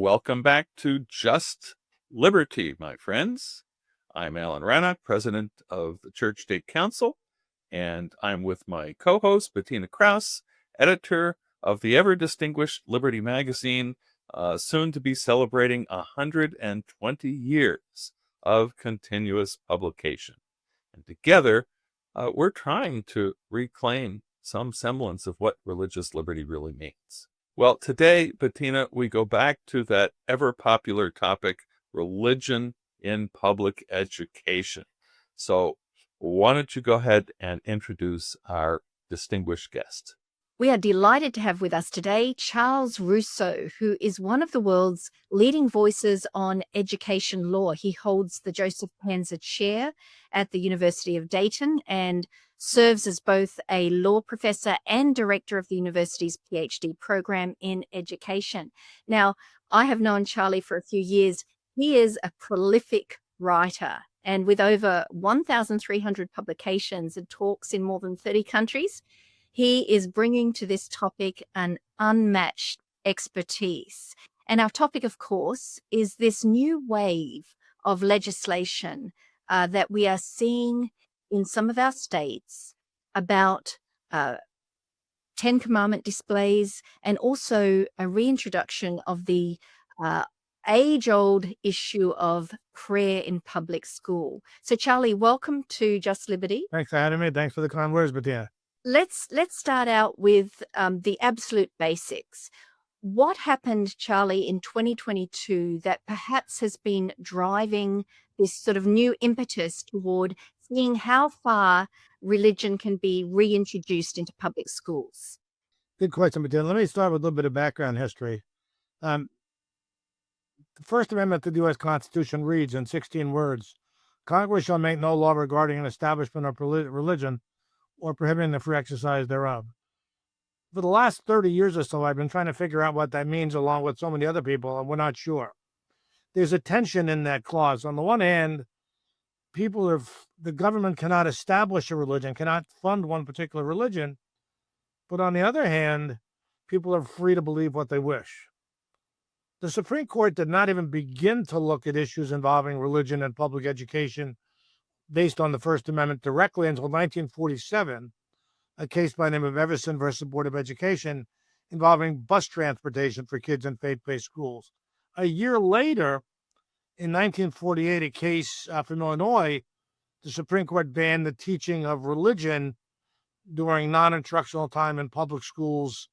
Welcome back to Just Liberty, my friends. I'm Alan Rannoch, president of the Church State Council, and I'm with my co-host, Bettina Krause, editor of the ever-distinguished Liberty magazine, soon to be celebrating 120 years of continuous publication. And together, we're trying to reclaim some semblance of what religious liberty really means. Well, today, Bettina, we go back to that ever-popular topic, religion in public education. So why don't you go ahead and introduce our distinguished guest? We are delighted to have with us today Charles Russo, who is one of the world's leading voices on education law. He holds the Joseph Panza Chair at the University of Dayton and serves as both a law professor and director of the university's PhD program in education. Now, I have known Charlie for a few years. He is a prolific writer, and with over 1,300 publications and talks in more than 30 countries, he is bringing to this topic an unmatched expertise. And our topic, of course, is this new wave of legislation that we are seeing in some of our states about Ten Commandment displays, and also a reintroduction of the age-old issue of prayer in public school. So, Charlie, welcome to Just Liberty. Thanks for having me. Thanks for the kind words, Bettina. Let's start out with the absolute basics. What happened, Charlie, in 2022 that perhaps has been driving this sort of new impetus toward seeing how far religion can be reintroduced into public schools? Good question, Bettina. Let me start with a little bit of background history. The First Amendment to the U.S. Constitution reads in 16 words, "Congress shall make no law regarding an establishment of religion or prohibiting the free exercise thereof." For the last 30 years or so, I've been trying to figure out what that means along with so many other people, and we're not sure. There's a tension in that clause. On the one hand, the government cannot establish a religion, cannot fund one particular religion, but on the other hand, people are free to believe what they wish. The Supreme Court did not even begin to look at issues involving religion and public education based on the First Amendment directly until 1947, a case by the name of Everson versus Board of Education involving bus transportation for kids in faith-based schools. A year later, in 1948, a case from Illinois, the Supreme Court banned the teaching of religion during non-instructional time in public schools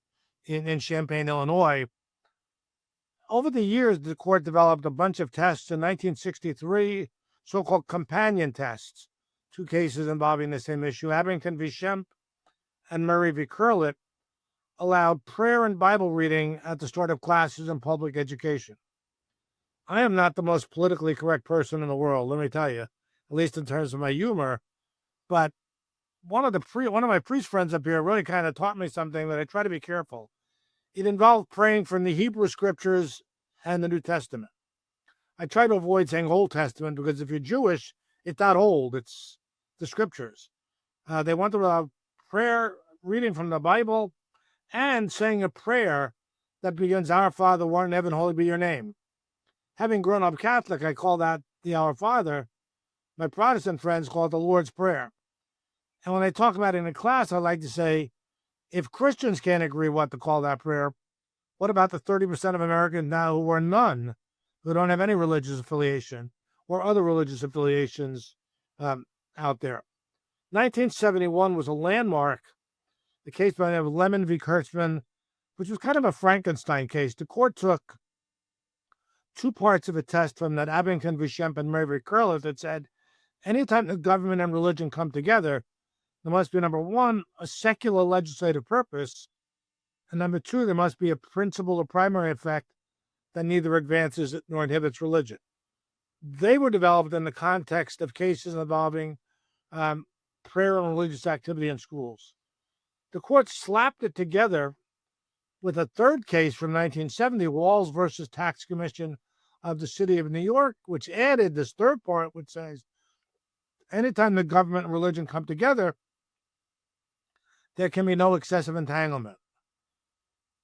in Champaign, Illinois. Over the years, the court developed a bunch of tests. In 1963, so-called companion tests, two cases involving the same issue, Abington v. Shemp and Murray v. Curlett, allowed prayer and Bible reading at the start of classes in public education. I am not the most politically correct person in the world, let me tell you, at least in terms of my humor, but one of my priest friends up here really kind of taught me something that I try to be careful. It involved praying from the Hebrew scriptures and the New Testament. I try to avoid saying Old Testament because if you're Jewish, it's not old, it's the scriptures. They want to allow prayer, reading from the Bible, and saying a prayer that begins, "Our Father, who art in heaven, holy be your name." Having grown up Catholic, I call that the Our Father. My Protestant friends call it the Lord's Prayer. And when I talk about it in a class, I like to say, if Christians can't agree what to call that prayer, what about the 30% of Americans now who are none, who don't have any religious affiliation or other religious affiliations out there? 1971 was a landmark, the case by the name of Lemon v. Kurtzman, which was kind of a Frankenstein case. The court took two parts of a test from that Abington v. Shemp and Murray v. Curlett that said, anytime the government and religion come together, there must be, number one, a secular legislative purpose, and number two, there must be a principal or primary effect that neither advances nor inhibits religion. They were developed in the context of cases involving prayer and religious activity in schools. The court slapped it together with a third case from 1970, Walls versus Tax Commission of the City of New York, which added this third part, which says, anytime the government and religion come together, there can be no excessive entanglement.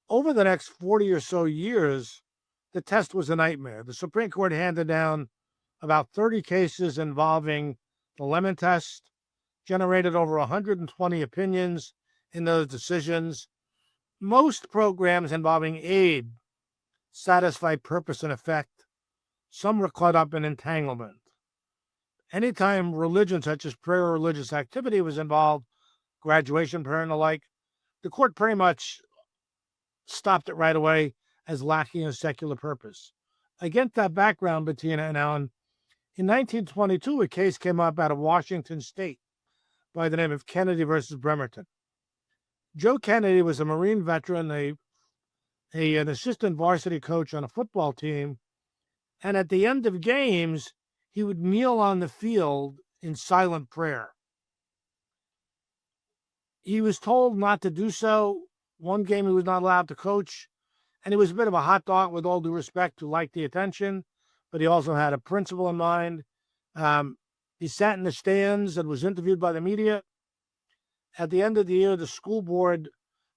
Over the next 40 or so years, the test was a nightmare. The Supreme Court handed down about 30 cases involving the Lemon test, generated over 120 opinions in those decisions. Most programs involving aid satisfy purpose and effect. Some were caught up in entanglement. Anytime religion, such as prayer or religious activity, was involved, graduation prayer and the like, the court pretty much stopped it right away as lacking a secular purpose. Against that background, Bettina and Alan, in 1922, a case came up out of Washington State by the name of Kennedy versus Bremerton. Joe Kennedy was a Marine veteran, an assistant varsity coach on a football team, and at the end of games, he would kneel on the field in silent prayer. He was told not to do so. One game he was not allowed to coach, and he was a bit of a hot dog, with all due respect, who liked the attention, but he also had a principle in mind. He sat in the stands and was interviewed by the media. At the end of the year, the school board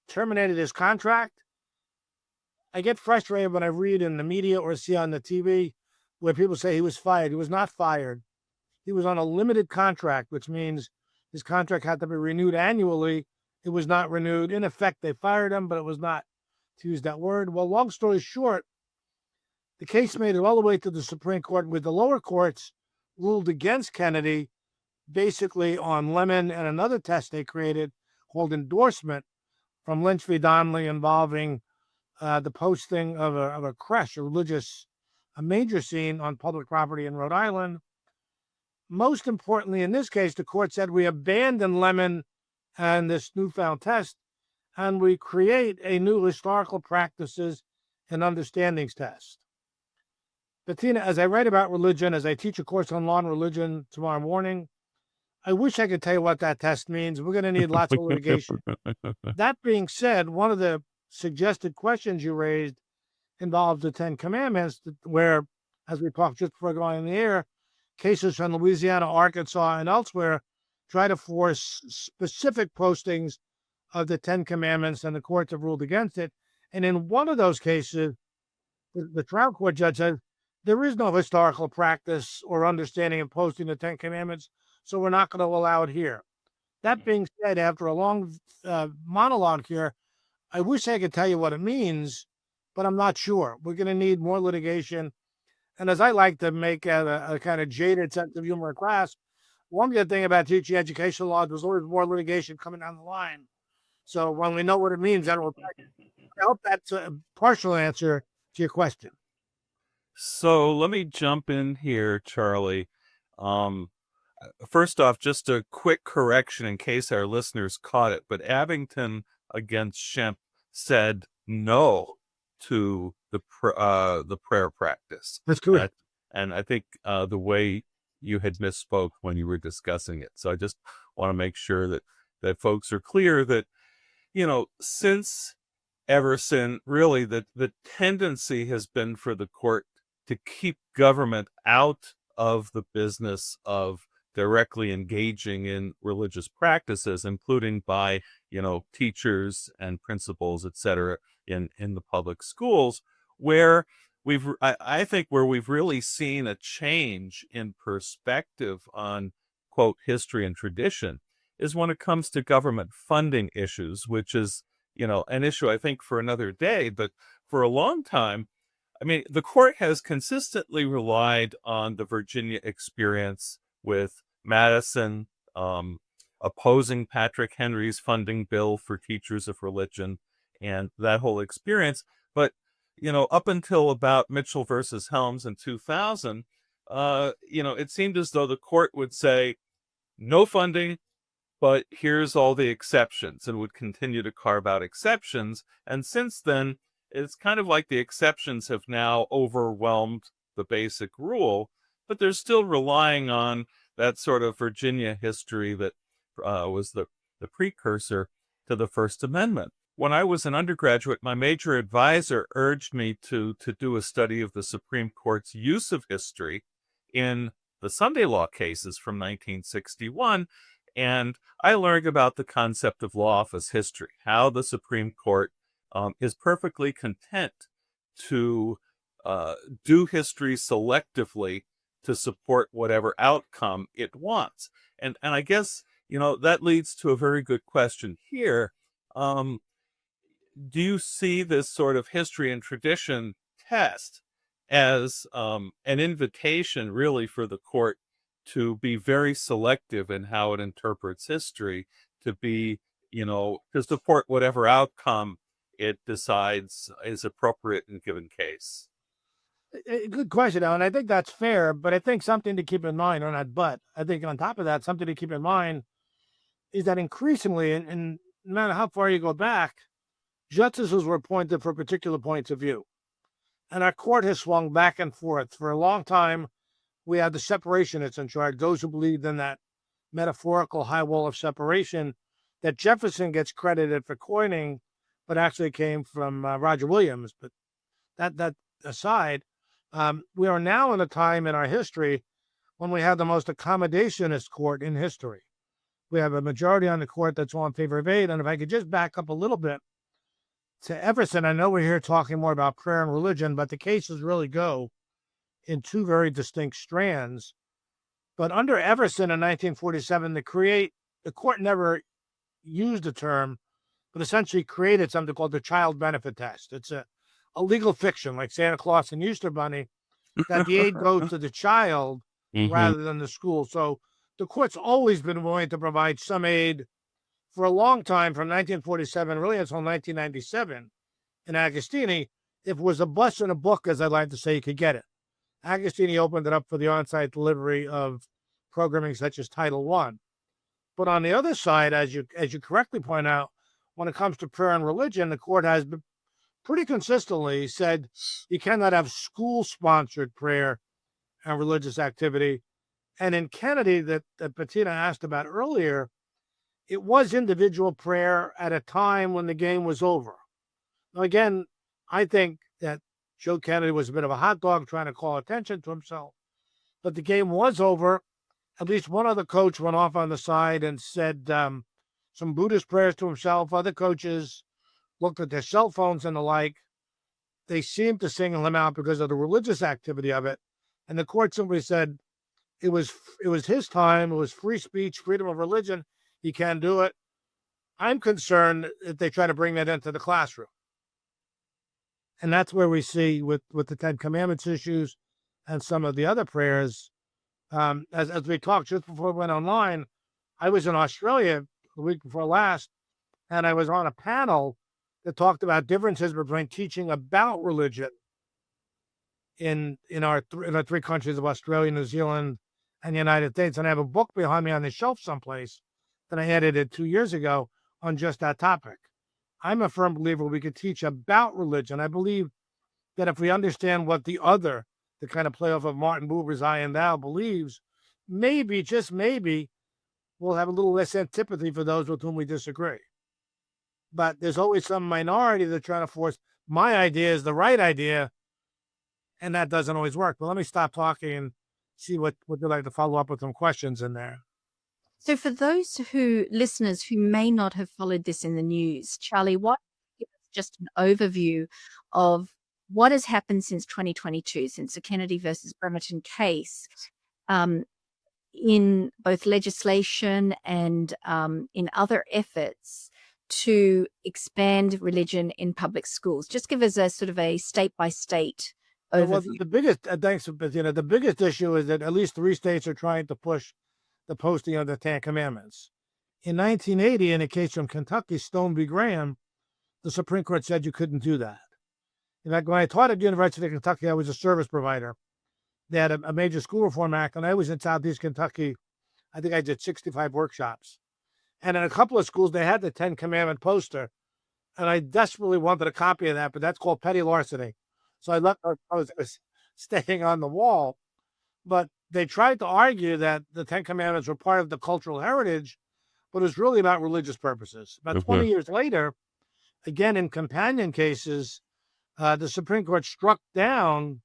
terminated his contract. I get frustrated when I read in the media or see on the TV where people say he was fired. He was not fired. He was on a limited contract, which means his contract had to be renewed annually. It was not renewed. In effect, they fired him, but it was not, to use that word. Well, long story short, the case made it all the way to the Supreme Court, with the lower courts ruled against Kennedy, basically on Lemon and another test they created called endorsement from Lynch v. Donnelly, involving the posting of a creche, a major scene on public property in Rhode Island. Most importantly, in this case, the court said we abandon Lemon and this newfound test, and we create a new historical practices and understandings test. Bettina, as I write about religion, as I teach a course on law and religion tomorrow morning, I wish I could tell you what that test means. We're going to need lots of litigation. That being said, one of the suggested questions you raised involves the Ten Commandments, where, as we talked just before going on the air, cases from Louisiana, Arkansas, and elsewhere try to force specific postings of the Ten Commandments, and the courts have ruled against it. And in one of those cases, the trial court judge said, there is no historical practice or understanding of posting the Ten Commandments, so we're not going to allow it here. That being said, after a long monologue here, I wish I could tell you what it means, but I'm not sure. We're going to need more litigation. And as I like to make a kind of jaded sense of humor in class, one good thing about teaching educational law, there's always more litigation coming down the line. So when we know what it means, then I hope that's a partial answer to your question. So let me jump in here, Charlie. First off, just a quick correction in case our listeners caught it, but Abington against Schempp said no to the prayer practice. That's correct. And I think the way you had misspoke when you were discussing it. So I just want to make sure that folks are clear that, ever since really the tendency has been for the court to keep government out of the business of directly engaging in religious practices, including by, teachers and principals, et cetera, in the public schools, where I think where we've really seen a change in perspective on, quote, history and tradition is when it comes to government funding issues, which is, an issue I think for another day. But for a long time, the court has consistently relied on the Virginia experience with Madison opposing Patrick Henry's funding bill for teachers of religion and that whole experience. But, up until about Mitchell versus Helms in 2000, it seemed as though the court would say no funding, but here's all the exceptions, and would continue to carve out exceptions. And since then, it's kind of like the exceptions have now overwhelmed the basic rule, but they're still relying on that sort of Virginia history that was the precursor to the First Amendment. When I was an undergraduate, my major advisor urged me to do a study of the Supreme Court's use of history in the Sunday law cases from 1961, and I learned about the concept of law office history, how the Supreme Court is perfectly content to do history selectively to support whatever outcome it wants. And I guess, that leads to a very good question here. Do you see this sort of history and tradition test as an invitation really for the court to be very selective in how it interprets history, to be, to support whatever outcome it decides is appropriate in a given case? Good question, Alan. I think that's fair, but I think something to keep in mind, or not, but I think on top of that, something to keep in mind is that increasingly, and no matter how far you go back, justices were appointed for particular points of view. And our court has swung back and forth. For a long time, we had the separationists in charge, those who believed in that metaphorical high wall of separation that Jefferson gets credited for coining, but actually came from Roger Williams. But that aside, we are now in a time in our history when we have the most accommodationist court in history. We have a majority on the court that's all in favor of aid. And if I could just back up a little bit to Everson, I know we're here talking more about prayer and religion, but the cases really go in two very distinct strands. But under Everson in 1947, the court never used the term, but essentially created something called the child benefit test. It's a legal fiction, like Santa Claus and Easter Bunny, that the aid goes to the child rather than the school. So the court's always been willing to provide some aid for a long time, from 1947 really until 1997. In Agostini, if it was a bus and a book, as I'd like to say, you could get it. Agostini opened it up for the on-site delivery of programming such as Title I. But on the other side, as you correctly point out, when it comes to prayer and religion, the court has pretty consistently said you cannot have school-sponsored prayer and religious activity. And in Kennedy, that Bettina asked about earlier, it was individual prayer at a time when the game was over. Now, again, I think that Joe Kennedy was a bit of a hot dog trying to call attention to himself, but the game was over. At least one other coach went off on the side and said some Buddhist prayers to himself. Other coaches looked at their cell phones and the like. They seemed to single him out because of the religious activity of it. And the court simply said it was his time. It was free speech, freedom of religion. He can do it. I'm concerned if they try to bring that into the classroom. And that's where we see with the Ten Commandments issues and some of the other prayers. As we talked just before we went online, I was in Australia the week before last, and I was on a panel that talked about differences between teaching about religion in our three countries of Australia, New Zealand, and the United States. And I have a book behind me on the shelf someplace that I edited 2 years ago on just that topic. I'm a firm believer we could teach about religion. I believe that if we understand what the kind of play off of Martin Buber's I and Thou believes, maybe, just maybe, we'll have a little less antipathy for those with whom we disagree. But there's always some minority that's trying to force my idea is the right idea, and that doesn't always work. But let me stop talking and see what you'd like to follow up with some questions in there. So for those listeners who may not have followed this in the news, Charlie, what give us just an overview of what has happened since 2022, since the Kennedy versus Bremerton case, in both legislation and in other efforts to expand religion in public schools? Just give us a sort of a state-by-state overview. Well, the biggest, thanks, Bettina, the biggest issue is that at least 3 states are trying to push the posting of the Ten Commandments. In 1980, in a case from Kentucky, Stone v. Graham, the Supreme Court said you couldn't do that. In fact, when I taught at the University of Kentucky, I was a service provider. They had a major school reform act, and I was in Southeast Kentucky. I think I did 65 workshops. And in a couple of schools, they had the Ten Commandment poster, and I desperately wanted a copy of that, but that's called petty larceny. So I was staying on the wall. But they tried to argue that the Ten Commandments were part of the cultural heritage, but it was really about religious purposes. About 20 years later, again, in companion cases, the Supreme Court struck down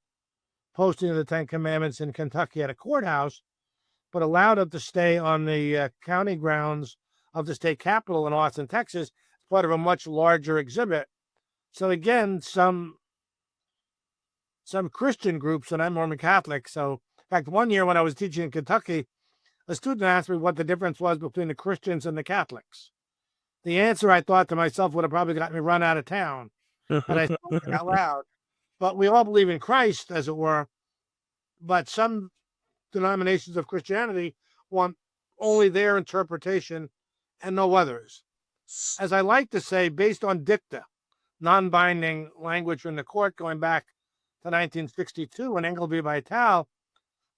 posting of the Ten Commandments in Kentucky at a courthouse, but allowed it to stay on the county grounds of the state capitol in Austin, Texas, as part of a much larger exhibit. So again, some some Christian groups, and I'm Roman Catholic. So, in fact, one year when I was teaching in Kentucky, a student asked me what the difference was between the Christians and the Catholics. The answer, I thought to myself, would have probably got me run out of town had I spoken out loud. But we all believe in Christ, as it were. But some denominations of Christianity want only their interpretation and no others. As I like to say, based on dicta, non-binding language from the court going back to 1962 when Engle v. Vital,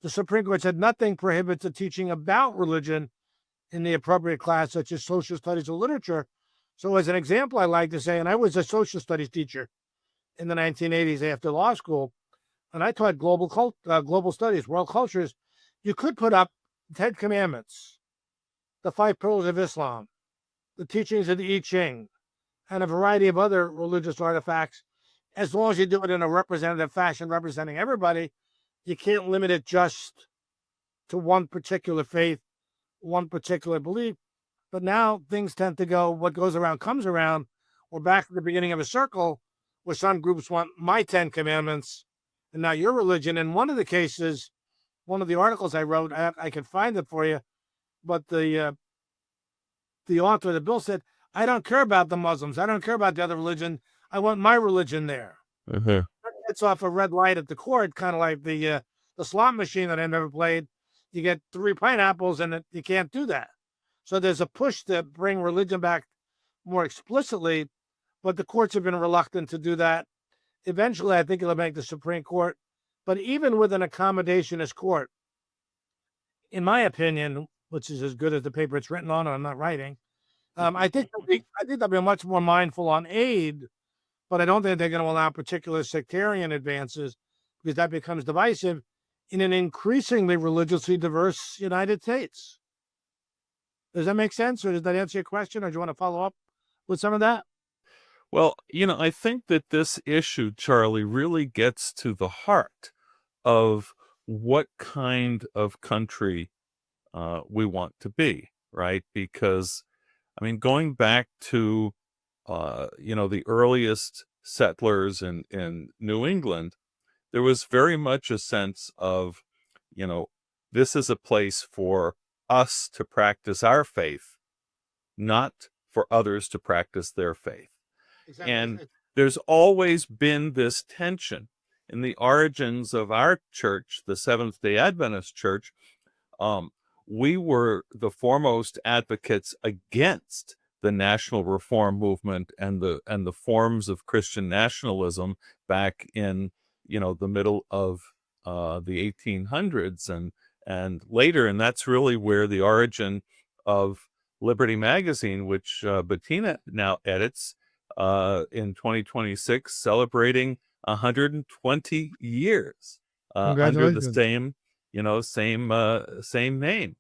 the Supreme Court said nothing prohibits the teaching about religion in the appropriate class, such as social studies or literature. So as an example, I like to say, and I was a social studies teacher in the 1980s after law school, and I taught global studies, world cultures. You could put up 10 Commandments, the 5 Pillars of Islam, the teachings of the I Ching, and a variety of other religious artifacts, as long as you do it in a representative fashion, representing everybody. You can't limit it just to one particular faith, one particular belief. But now things tend to go, what goes around comes around. We're back at the beginning of a circle where some groups want my 10 Commandments and not your religion. In one of the cases, one of the articles I wrote, I can find it for you, but the author of the bill said, I don't care about the Muslims. I don't care about the other religion. I want my religion there. It's off a red light at the court, kind of like the slot machine that I never played. You get 3 pineapples and you can't do that. So there's a push to bring religion back more explicitly, but the courts have been reluctant to do that. Eventually, I think it'll make the Supreme Court. But even with an accommodationist court, in my opinion, which is as good as the paper it's written on, I'm not writing, I think they'll be much more mindful on aid, but I don't think they're going to allow particular sectarian advances because that becomes divisive in an increasingly religiously diverse United States. Does that make sense, or does that answer your question, or do you want to follow up with some of that? Well, I think that this issue, Charlie, really gets to the heart of what kind of country we want to be, right? Because, going back to, the earliest settlers in New England, there was very much a sense of, this is a place for us to practice our faith, not for others to practice their faith. Exactly. And there's always been this tension in the origins of our church, the Seventh-day Adventist Church. We were the foremost advocates against the national reform movement and the forms of Christian nationalism back in the middle of the 1800s and later, and that's really where the origin of Liberty Magazine, which Bettina now edits, in 2026, celebrating 120 years under the same name.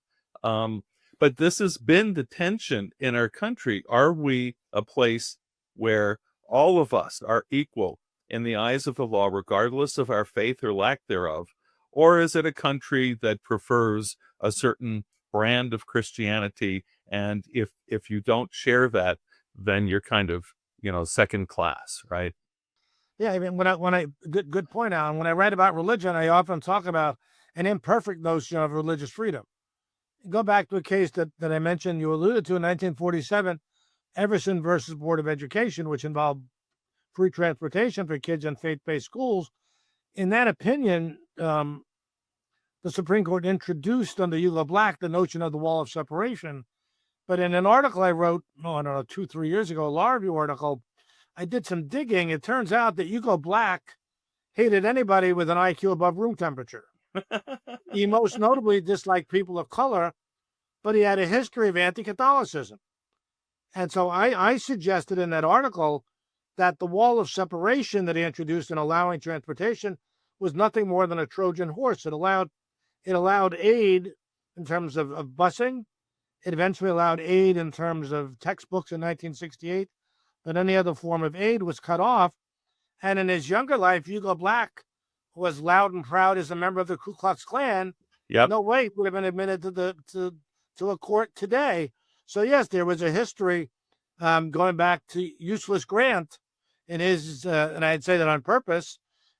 But this has been the tension in our country. Are we a place where all of us are equal in the eyes of the law, regardless of our faith or lack thereof? Or is it a country that prefers a certain brand of Christianity? And if you don't share that, then you're kind of, second class, right? Yeah, good point, Alan. When I write about religion, I often talk about an imperfect notion of religious freedom. Go back to a case that I mentioned, you alluded to in 1947, Everson versus Board of Education, which involved free transportation for kids in faith-based schools. In that opinion, the Supreme Court introduced under Hugo Black the notion of the wall of separation. But in an article I wrote, 2-3 years ago, a law review article, I did some digging. It turns out that Hugo Black hated anybody with an IQ above room temperature. He most notably disliked people of color, but he had a history of anti-Catholicism. And so I suggested in that article that the wall of separation that he introduced in allowing transportation was nothing more than a Trojan horse. It allowed aid in terms of busing. It eventually allowed aid in terms of textbooks in 1968, but any other form of aid was cut off. And in his younger life, Hugo Black was loud and proud as a member of the Ku Klux Klan. Yep. No way would have been admitted to a court today. So yes, there was a history going back to Useless Grant in his, and I'd say that on purpose,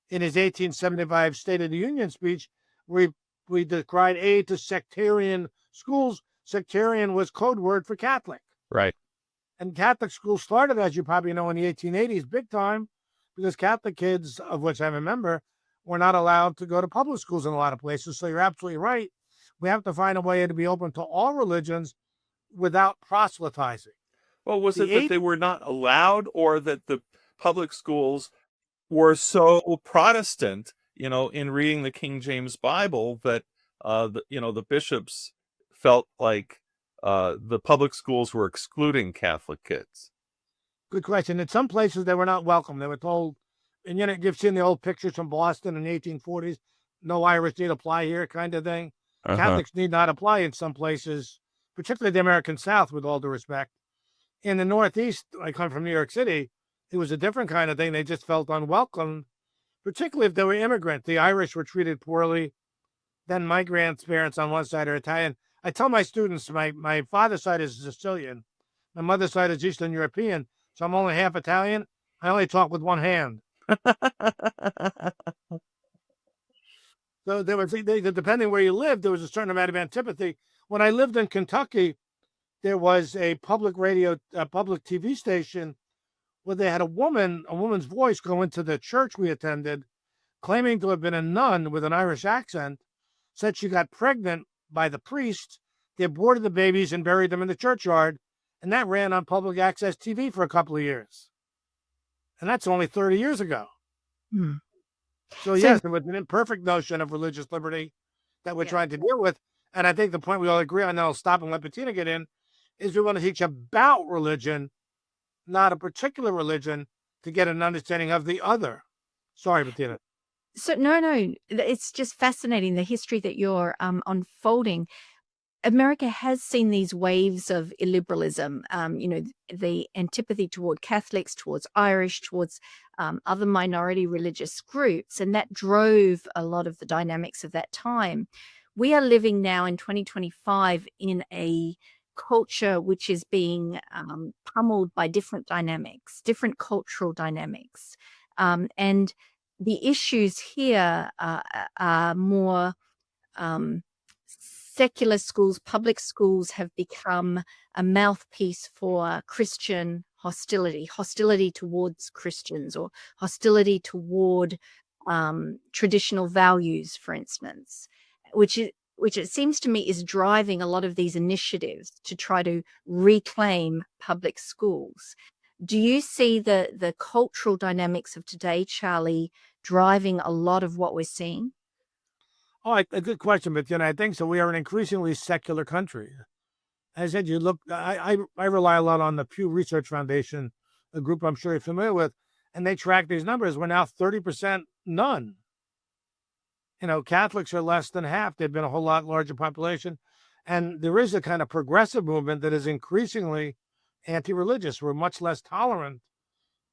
in his 1875 State of the Union speech, we decried aid to sectarian schools. Sectarian was code word for Catholic. Right. And Catholic schools started, as you probably know, in the 1880s, big time, because Catholic kids, of which I'm a member, were not allowed to go to public schools in a lot of places. So you're absolutely right. We have to find a way to be open to all religions without proselytizing. Well, was it that they were not allowed, or that the public schools were so Protestant, in reading the King James Bible, that the bishops felt like the public schools were excluding Catholic kids? Good question. In some places, they were not welcome. They were told, and you've seen the old pictures from Boston in the 1840s, no Irish need apply here kind of thing. Catholics need not apply in some places, particularly the American South, with all due respect. In the Northeast, I come from New York City, it was a different kind of thing. They just felt unwelcome, particularly if they were immigrant. The Irish were treated poorly. Then my grandparents on one side are Italian. I tell my students, my father's side is Sicilian. My mother's side is Eastern European. So I'm only half Italian. I only talk with one hand. So there was, depending where you lived, there was a certain amount of antipathy. When I lived in Kentucky, there was a public radio, public TV station where they had a woman's voice go into the church we attended, claiming to have been a nun with an Irish accent, said she got pregnant by the priest. They aborted the babies and buried them in the churchyard. And that ran on public access TV for a couple of years. And that's only 30 years ago. So yes, it was an imperfect notion of religious liberty that we're trying to deal with. And I think the point we all agree on, and I'll stop and let Bettina get in, is we want to teach about religion, not a particular religion, to get an understanding of the other. Sorry, Bettina. So no, it's just fascinating, the history that you're unfolding. America has seen these waves of illiberalism, the antipathy toward Catholics, towards Irish, towards other minority religious groups, and that drove a lot of the dynamics of that time. We are living now in 2025 in a culture which is being pummeled by different dynamics, different cultural dynamics. And the issues here are more secular schools. Public schools have become a mouthpiece for Christian hostility towards Christians, or hostility toward traditional values, for instance, which it seems to me is driving a lot of these initiatives to try to reclaim public schools. Do you see the cultural dynamics of today, Charlie, driving a lot of what we're seeing? Oh, a good question, but I think so. We are an increasingly secular country. As I said, I rely a lot on the Pew Research Foundation, a group I'm sure you're familiar with, and they track these numbers. We're now 30% none. Catholics are less than half. They've been a whole lot larger population. And there is a kind of progressive movement that is increasingly anti-religious. We're much less tolerant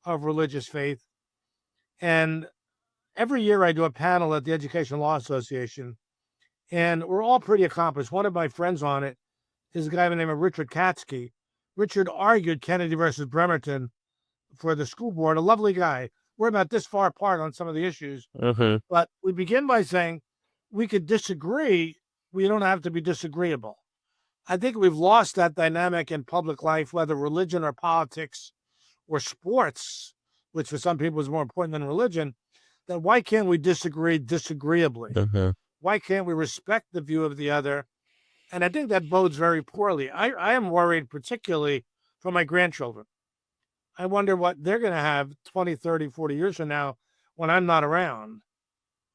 of religious faith. And every year I do a panel at the Education Law Association, and we're all pretty accomplished. One of my friends on it is a guy by the name of Richard Katsky. Richard argued Kennedy versus Bremerton for the school board, a lovely guy. We're about this far apart on some of the issues, but we begin by saying we could disagree. We don't have to be disagreeable. I think we've lost that dynamic in public life, whether religion or politics or sports, which for some people is more important than religion. Then why can't we disagree disagreeably? Why can't we respect the view of the other? And I think that bodes very poorly. I am worried particularly for my grandchildren. I wonder what they're going to have 20, 30, 40 years from now when I'm not around.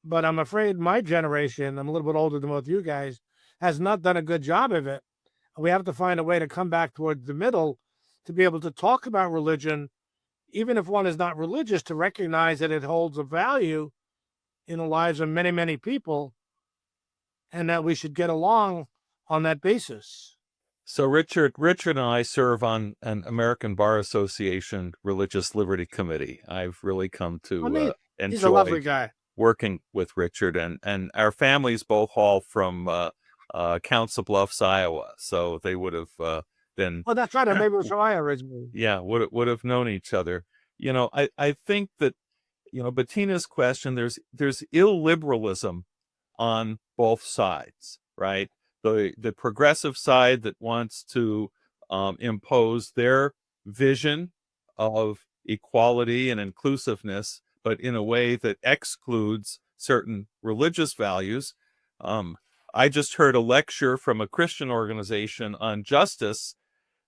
But I'm afraid my generation, I'm a little bit older than both of you guys, has not done a good job of it. We have to find a way to come back towards the middle to be able to talk about religion, even if one is not religious, to recognize that it holds a value in the lives of many, many people, and that we should get along on that basis. So Richard and I serve on an American Bar Association Religious Liberty Committee. I've really come to he's a lovely guy. Working with Richard, and our families both haul from Council Bluffs, Iowa, so they would have been. Well, that's right. Maybe it was from Iowa originally. Yeah, would have known each other. I think that Bettina's question, there's illiberalism on both sides, right? The progressive side that wants to impose their vision of equality and inclusiveness, but in a way that excludes certain religious values. I just heard a lecture from a Christian organization on justice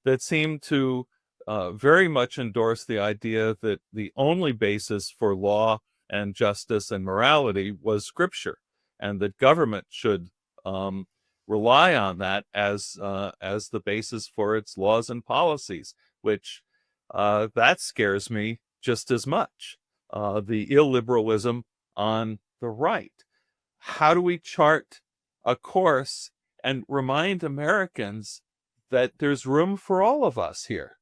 that seemed to very much endorse the idea that the only basis for law and justice and morality was Scripture, and that government should rely on that as the basis for its laws and policies, which that scares me just as much. The illiberalism on the right. How do we chart a course and remind Americans that there's room for all of us here?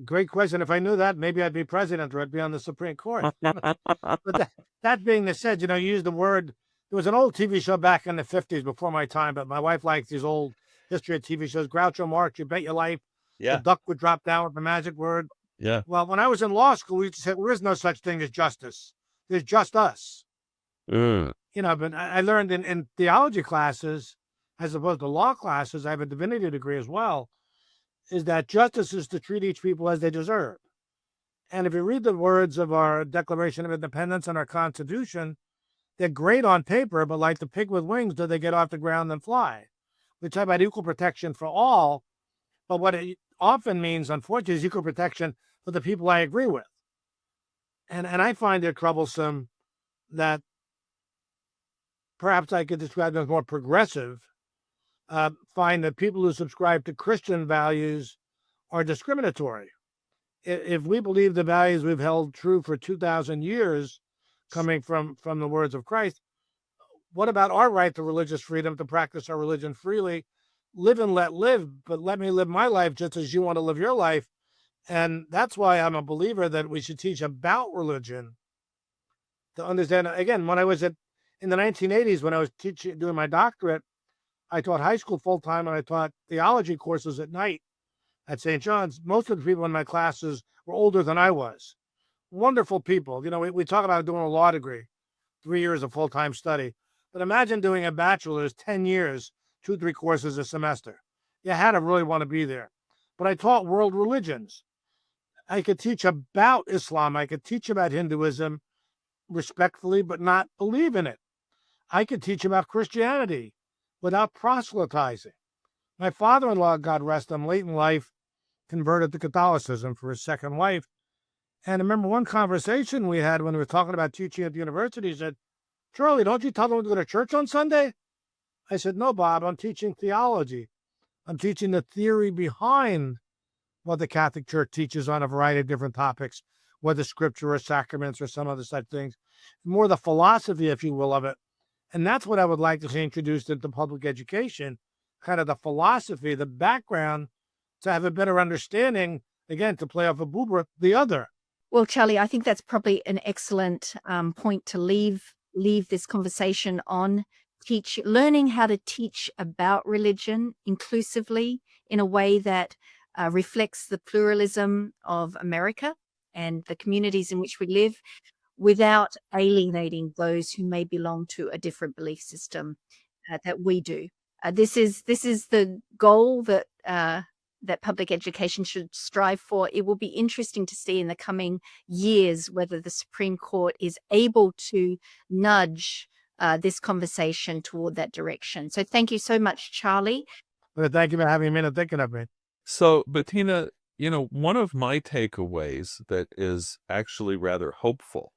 Great question. If I knew that, maybe I'd be president or I'd be on the Supreme Court. But that being said, you use the word. There was an old TV show back in the 50s before my time, but my wife likes these old history of TV shows. Groucho Marx, You Bet Your Life. Yeah. The duck would drop down with the magic word. Yeah. Well, when I was in law school, we used to say there is no such thing as justice. There's just us. But I learned in theology classes, as opposed to law classes, I have a divinity degree as well, is that justice is to treat each people as they deserve. And if you read the words of our Declaration of Independence and our Constitution, they're great on paper, but like the pig with wings, do they get off the ground and fly? We talk about equal protection for all, but what it often means, unfortunately, is equal protection for the people I agree with. And I find it troublesome that perhaps I could describe them as more progressive, find that people who subscribe to Christian values are discriminatory. If we believe the values we've held true for 2,000 years, coming from the words of Christ, what about our right to religious freedom to practice our religion freely? Live and let live, but let me live my life just as you want to live your life. And that's why I'm a believer that we should teach about religion to understand. Again, when I was in the 1980s, when I was doing my doctorate, I taught high school full time and I taught theology courses at night at St. John's. Most of the people in my classes were older than I was. Wonderful people. We talk about doing a law degree, 3 years of full-time study. But imagine doing a bachelor's, 10 years, 2-3 courses a semester. You had to really want to be there. But I taught world religions. I could teach about Islam. I could teach about Hinduism respectfully, but not believe in it. I could teach about Christianity without proselytizing. My father-in-law, God rest him, late in life, converted to Catholicism for his second wife. And I remember one conversation we had when we were talking about teaching at the university. He said, "Charlie, don't you tell them to go to church on Sunday?" I said, "No, Bob, I'm teaching theology. I'm teaching the theory behind what the Catholic Church teaches on a variety of different topics, whether scripture or sacraments or some other such things. More the philosophy, if you will, of it." And that's what I would like to see introduced into public education, kind of the philosophy, the background, to have a better understanding, again, to play off of Buber, the other. Well, Charlie, I think that's probably an excellent point to leave this conversation on. Learning how to teach about religion inclusively in a way that reflects the pluralism of America and the communities in which we live, without alienating those who may belong to a different belief system that we do. This is the goal that public education should strive for. It will be interesting to see in the coming years whether the Supreme Court is able to nudge this conversation toward that direction. So thank you so much, Charlie. Well, thank you for having me and thinking of me. So, Bettina, one of my takeaways that is actually rather hopeful,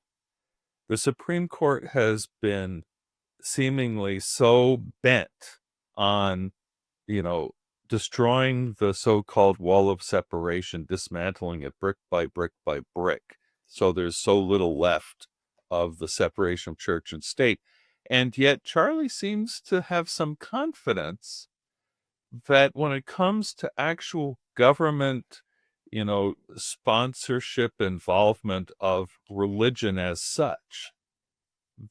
the Supreme Court has been seemingly so bent on, destroying the so-called wall of separation, dismantling it brick by brick by brick. So there's so little left of the separation of church and state. And yet Charlie seems to have some confidence that when it comes to actual government, sponsorship, involvement of religion as such,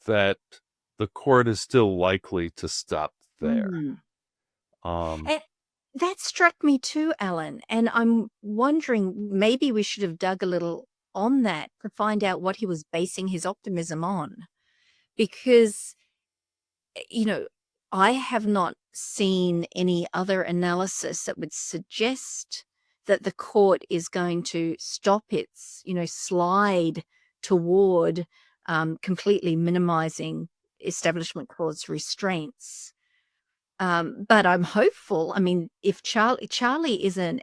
that the court is still likely to stop there. And that struck me too, Alan. And I'm wondering, maybe we should have dug a little on that to find out what he was basing his optimism on. Because, I have not seen any other analysis that would suggest that the court is going to stop its, slide toward completely minimizing Establishment Clause restraints. But I'm hopeful. I mean, if Charlie is an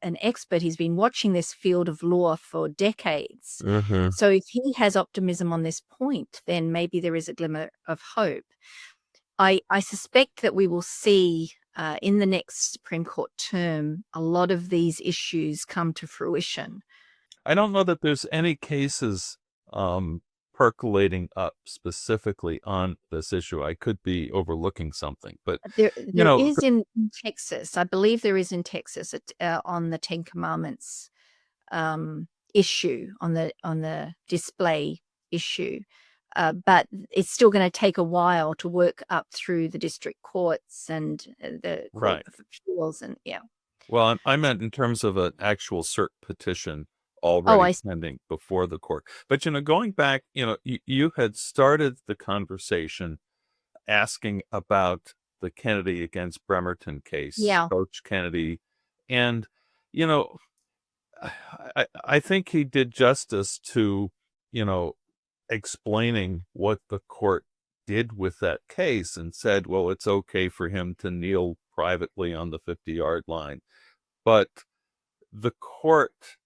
expert, he's been watching this field of law for decades. Mm-hmm. So if he has optimism on this point, then maybe there is a glimmer of hope. I suspect that we will see in the next Supreme Court term a lot of these issues come to fruition. I don't know that there's any cases percolating up specifically on this issue. I could be overlooking something, but There is in Texas. I believe there is in Texas on the Ten Commandments issue, on the display issue. But it's still going to take a while to work up through the district courts and the Court of Appeals, and Well, I meant in terms of an actual cert petition already pending before the court. But, going back, you had started the conversation asking about the Kennedy against Bremerton case, Coach Kennedy. And, I think he did justice to, explaining what the court did with that case and said, well, it's okay for him to kneel privately on the 50-yard line. But the court,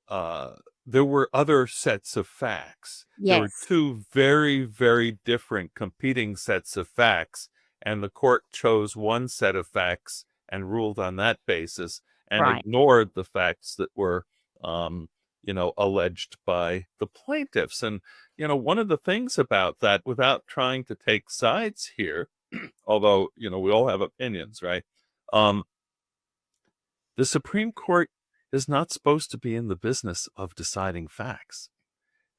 there were other sets of facts. Yes. There were two very, very different competing sets of facts, and the court chose one set of facts and ruled on that basis and ignored the facts that were alleged by the plaintiffs. And, one of the things about that, without trying to take sides here, although, we all have opinions, right? The Supreme Court is not supposed to be in the business of deciding facts.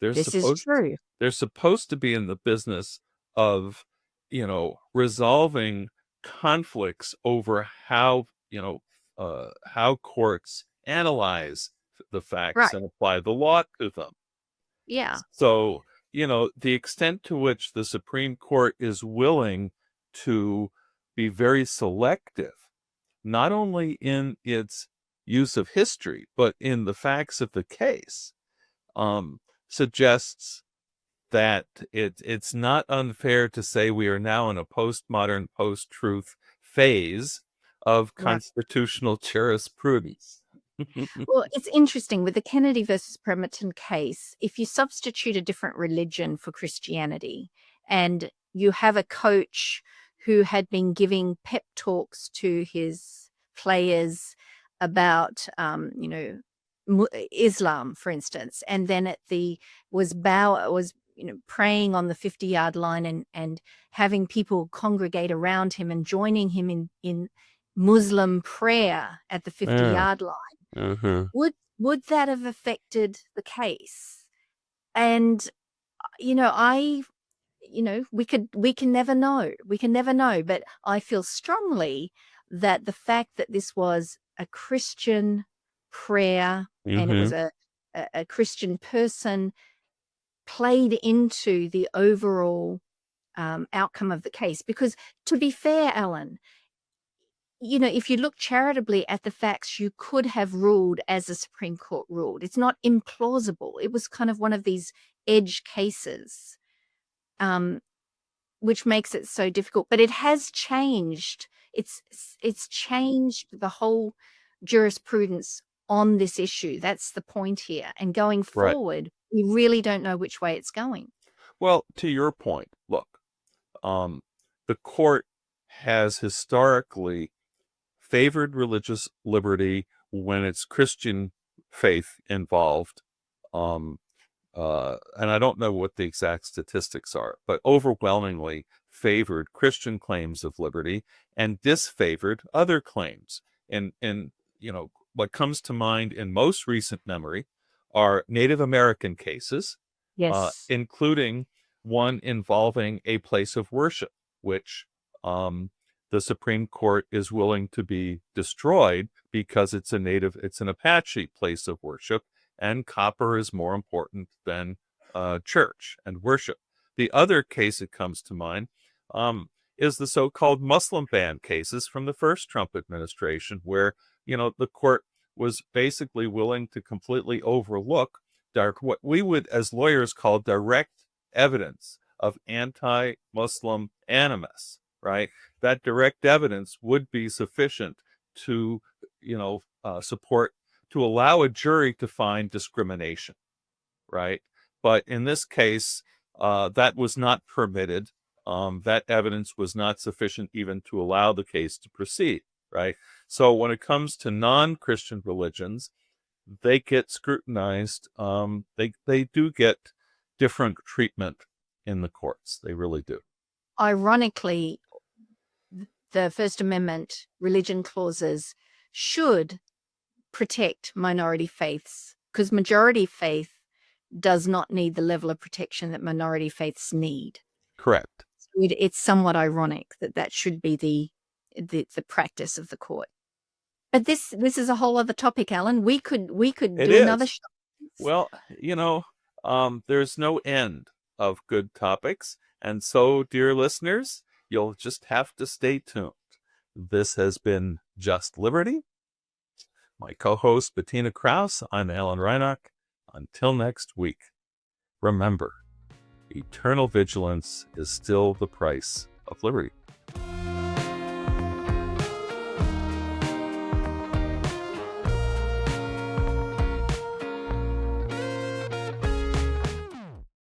This is true. They're supposed to be in the business of, resolving conflicts over how courts analyze the facts and apply the law to them. Yeah. So, the extent to which the Supreme Court is willing to be very selective, not only in its use of history, but in the facts of the case, suggests that it's not unfair to say we are now in a postmodern, post-truth phase of constitutional jurisprudence. Well, it's interesting with the Kennedy versus Bremerton case. If you substitute a different religion for Christianity, and you have a coach who had been giving pep talks to his players about, Islam, for instance, and then was praying on the 50-yard line and having people congregate around him and joining him in Muslim prayer at the 50-yard line. Mm-hmm. Would that have affected the case? And we can never know. We can never know. But I feel strongly that the fact that this was a Christian prayer and it was a Christian person played into the overall outcome of the case. Because to be fair, Alan, if you look charitably at the facts, you could have ruled as the Supreme Court ruled. It's not implausible. It was kind of one of these edge cases, which makes it so difficult. But it has changed. It's changed the whole jurisprudence on this issue. That's the point here. And going forward, we really don't know which way it's going. Well, to your point, look, the court has historically favored religious liberty when it's Christian faith involved. And I don't know what the exact statistics are, but overwhelmingly favored Christian claims of liberty and disfavored other claims. And what comes to mind in most recent memory are Native American cases, including one involving a place of worship, which the Supreme Court is willing to be destroyed because it's an Apache place of worship, and copper is more important than church and worship. The other case that comes to mind is the so-called Muslim ban cases from the first Trump administration, where, the court was basically willing to completely overlook what we would, as lawyers, call direct evidence of anti-Muslim animus, right? That direct evidence would be sufficient to, to allow a jury to find discrimination, right? But in this case, that was not permitted. That evidence was not sufficient even to allow the case to proceed, right? So when it comes to non-Christian religions, they get scrutinized. They do get different treatment in the courts. They really do. Ironically, the First Amendment religion clauses should protect minority faiths, because majority faith does not need the level of protection that minority faiths need. Correct. It's somewhat ironic that should be the practice of the court. But this is a whole other topic, Alan. We could do another show. Well, there's no end of good topics. And so, dear listeners, you'll just have to stay tuned. This has been Just Liberty. My co-host, Bettina Krause. I'm Alan Reinach. Until next week, remember, eternal vigilance is still the price of liberty.